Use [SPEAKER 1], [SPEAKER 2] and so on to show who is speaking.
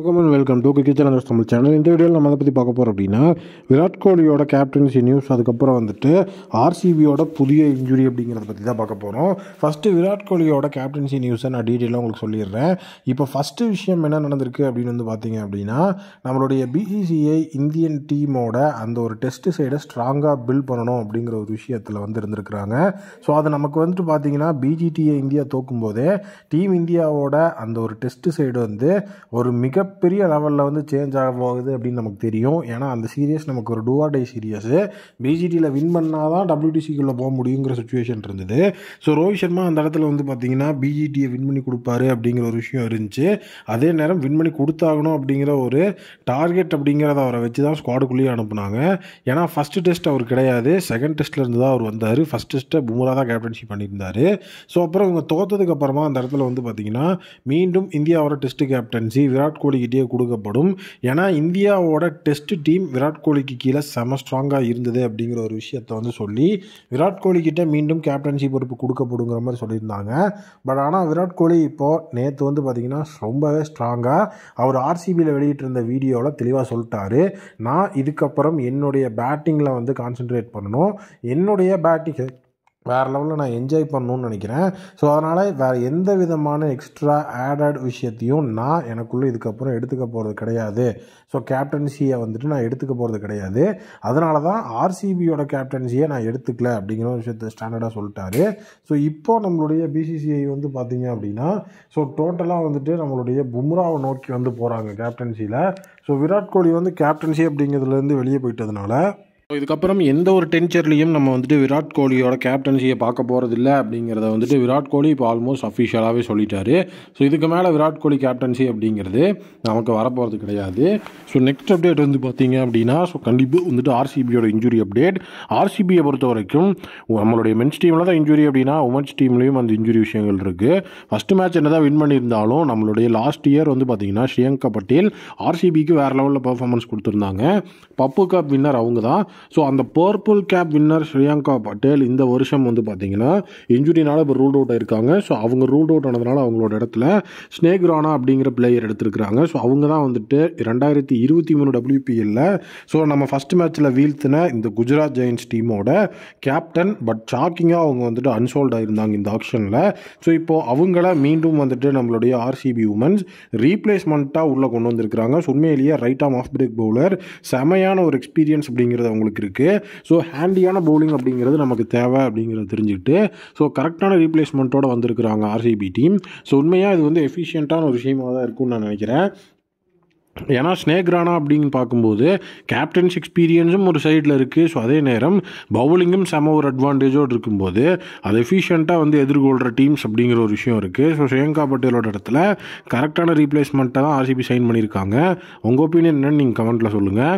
[SPEAKER 1] Welcome and welcome to Cricket Channel Tamil Channel. இந்த வீடியோவில் நம்ம அதை பற்றி பார்க்க போகிறோம் அப்படின்னா விராட் கோலியோட கேப்டன்சி நியூஸ், அதுக்கப்புறம் வந்துட்டு ஆர்சிபியோட புதிய இன்ஜுரி அப்படிங்கிறத பற்றி தான் பார்க்க போகிறோம். ஃபஸ்ட்டு விராட் கோலியோட கேப்டன்சி நியூஸை நான் டீட்டெயிலாக உங்களுக்கு சொல்லிடுறேன். இப்போ ஃபஸ்ட்டு விஷயம் என்ன நடந்திருக்கு அப்படின்னு வந்து பார்த்தீங்க அப்படின்னா, நம்மளுடைய பிசிசிஐ இந்தியன் டீமோட அந்த ஒரு டெஸ்ட் சைடை ஸ்ட்ராங்காக பில்ட் பண்ணணும் அப்படிங்கிற ஒரு விஷயத்தில் வந்து இருந்திருக்கிறாங்க. ஸோ அது நமக்கு வந்துட்டு பார்த்தீங்கன்னா பிஜிடிஐ இந்தியா தோக்கும் போதே டீம் இந்தியாவோட அந்த ஒரு டெஸ்ட் சைடு வந்து ஒரு மிகப்பெரிய லெவலில் வந்து சேஞ்ச் ஆக போகுது அப்படின்னு நமக்கு தெரியும். ஏன்னா அந்த சீரியஸ் நமக்கு ஒரு டூ ஆர் டை சீரியஸு. பிஜிடியில் வின் பண்ணால் தான் WTCக்குள்ளே போக முடியுங்கிற சுச்சுவேஷன் இருந்தது. ஸோ ரோஹித் சர்மா அந்த இடத்துல வந்து பார்த்தீங்கன்னா பிஜிடியை வின் பண்ணி கொடுப்பாரு அப்படிங்கிற ஒரு விஷயம் இருந்துச்சு. அதே நேரம் வின் பண்ணி கொடுத்தாகணும் அப்படிங்கிற ஒரு டார்கெட் அப்படிங்கிறத அவரை வச்சு தான் ஸ்குவாடுக்குள்ளேயே அனுப்புனாங்க. ஏன்னா ஃபஸ்ட்டு டெஸ்ட் அவர் கிடையாது, செகண்ட் டெஸ்ட்டில் இருந்து தான் அவர் வந்தார். ஃபஸ்ட் டெஸ்ட்டை பும்ரா தான் கேப்டன்ஷிப் பண்ணியிருந்தார். ஸோ அப்புறம் இவங்க தோற்றதுக்கு அப்புறமா அந்த இடத்துல வந்து பார்த்தீங்கன்னா மீண்டும் இந்தியாவோட டெஸ்ட் கேப்டன்சி விராட் கோலிக்கிட்டே கொடுக்கப்படும். ஏன்னா இந்தியாவோட டெஸ்ட் டீம் விராட் கோலிக்கு கீழே செம ஸ்ட்ராங்காக இருந்தது அப்படிங்கிற ஒரு விஷயத்தை வந்து சொல்லி விராட் கோலிக்கிட்ட மீண்டும் கேப்டன்சி பொறுப்பு கொடுக்கப்படுங்கிற மாதிரி சொல்லியிருந்தாங்க. பட் ஆனால் விராட் கோலி இப்போது நேற்று வந்து பார்த்திங்கன்னா ரொம்பவே ஸ்ட்ராங்காக அவர் ஆர்சிபியில் வெளியிட்டிருந்த வீடியோவில் தெளிவாக சொல்லிட்டாரு, நான் இதுக்கப்புறம் என்னுடைய பேட்டிங்கில் வந்து கான்சென்ட்ரேட் பண்ணணும், என்னுடைய பேட்டிங் வேறு லெவலில் நான் என்ஜாய் பண்ணணும்னு நினைக்கிறேன். ஸோ அதனால் வேறு எந்த விதமான எக்ஸ்ட்ரா ஆடட் விஷயத்தையும் நான் எனக்குள்ளே இதுக்கப்புறம் எடுத்துக்க போகிறது கிடையாது. ஸோ கேப்டன்சியை வந்துட்டு நான் எடுத்துக்க போகிறது கிடையாது. அதனால தான் ஆர்சிபியோட கேப்டன்சியை நான் எடுத்துக்கல அப்படிங்கிற ஒரு விஷயத்தை ஸ்டாண்டர்டாக சொல்லிட்டாரு. ஸோ இப்போது நம்மளுடைய பிசிசிஐ வந்து பார்த்திங்க அப்படின்னா ஸோ டோட்டலாக வந்துட்டு நம்மளுடைய பும்ராவை நோக்கி வந்து போகிறாங்க கேப்டன்சியில். ஸோ விராட் கோலி வந்து கேப்டன்சி அப்படிங்கிறதுலேருந்து வெளியே போயிட்டதுனால இதுக்கப்புறம் எந்த ஒரு டென்ச்சர்லையும் நம்ம வந்துட்டு விராட் கோலியோட கேப்டன்சியை பார்க்க போகிறதில்ல அப்படிங்கிறத வந்துட்டு விராட் கோலி இப்போ ஆல்மோஸ்ட் அஃபிஷியலாகவே சொல்லிட்டாரு. ஸோ இதுக்கு மேலே விராட் கோலி கேப்டன்சி அப்படிங்கிறது நமக்கு வரப்போகிறது கிடையாது. ஸோ நெக்ஸ்ட் அப்டேட் வந்து பார்த்தீங்க அப்படின்னா ஸோ கண்டிப்பாக வந்துட்டு ஆர்சிபியோட இன்ஜுரி அப்டேட். ஆர்சிபியை பொறுத்த வரைக்கும் நம்மளுடைய மென்ஸ் டீமில் தான் இன்ஜுரி அப்படின்னா உமன்ஸ் டீம்லேயும் அந்த இன்ஜுரி விஷயங்கள் இருக்குது. ஃபஸ்ட்டு மேட்ச் என்ன தான் வின் பண்ணியிருந்தாலும் நம்மளுடைய லாஸ்ட் இயர் வந்து பார்த்தீங்கன்னா ஸ்ரீயங்கா பட்டேல் ஆர்சிபிக்கு வேறு லெவலில் பர்ஃபார்மன்ஸ் கொடுத்துருந்தாங்க. பப்பு கப் வின்னர் அவங்க தான். ஸோ அந்த பர்பிள் கேப் வின்னர் ஸ்ரீயங்கா பட்டேல் இந்த வருஷம் வந்து பார்த்தீங்கன்னா இன்ஜுரினால இப்போ ரூல்ட் அவுட் ஆயிருக்காங்க. ஸோ அவங்க ரூல்ட் அவுட் ஆனதுனால அவங்களோட இடத்துல ஸ்னேக் ராணா அப்படிங்கிற பிளேயர் எடுத்திருக்கிறாங்க. ஸோ அவங்க தான் வந்துட்டு 2023 WPL ஸோ நம்ம ஃபஸ்ட் மேட்ச்சில் வீழ்த்தின இந்த குஜராத் ஜெயின்ஸ் டீமோட கேப்டன். பட் ஷாக்கிங்காக அவங்க வந்துட்டு அன்சோல்ட் ஆகிருந்தாங்க இந்த ஆக்ஷனில். ஸோ இப்போது அவங்கள மீண்டும் வந்துட்டு நம்மளுடைய ஆர்சிபி உமன்ஸ் ரீப்ளேஸ்மெண்ட்டாக உள்ளே கொண்டு வந்திருக்கிறாங்க. ஸோ உண்மையிலேயே ரைட் ஆம் ஆஃப் பிரேக் பவுலர், செமையான ஒரு எக்ஸ்பீரியன்ஸ் அப்படிங்கிறது அவங்களுக்கு இருக்குது. ஸோ ஹேண்டியான பவுலிங் அப்படிங்கிறது நமக்கு தேவை அப்படிங்கிறத தெரிஞ்சுக்கிட்டு ஸோ கரெக்டான ரீப்ளேஸ்மெண்ட்டோடு வந்திருக்கிறாங்க ஆர்சிபி டீம். ஸோ உண்மையாக இது வந்து எஃபிஷியண்ட்டான ஒரு விஷயமாக தான் இருக்கும்னு நான் நினைக்கிறேன். ஏன்னா ஸ்னேக் ராணா அப்படின்னு பார்க்கும்போது கேப்டன்ஸ் எக்ஸ்பீரியன்ஸும் ஒரு சைடில் இருக்குது. ஸோ அதே நேரம் பவுலிங்கும் செம ஒரு அட்வான்டேஜோடு இருக்கும்போது அது எஃபிஷியண்ட்டாக வந்து எதிர்கொள்கிற டீம்ஸ் அப்படிங்கிற ஒரு விஷயம் இருக்குது. ஸோ ஸ்ரீயங்கா பட்டேலோட இடத்துல கரெக்டான ரீப்ளேஸ்மெண்ட்டை தான் ஆர்சிபி சைன் பண்ணியிருக்காங்க. உங்கள் ஒப்பீனியன் என்னன்னு நீங்கள் கமெண்ட்டில் சொல்லுங்கள்.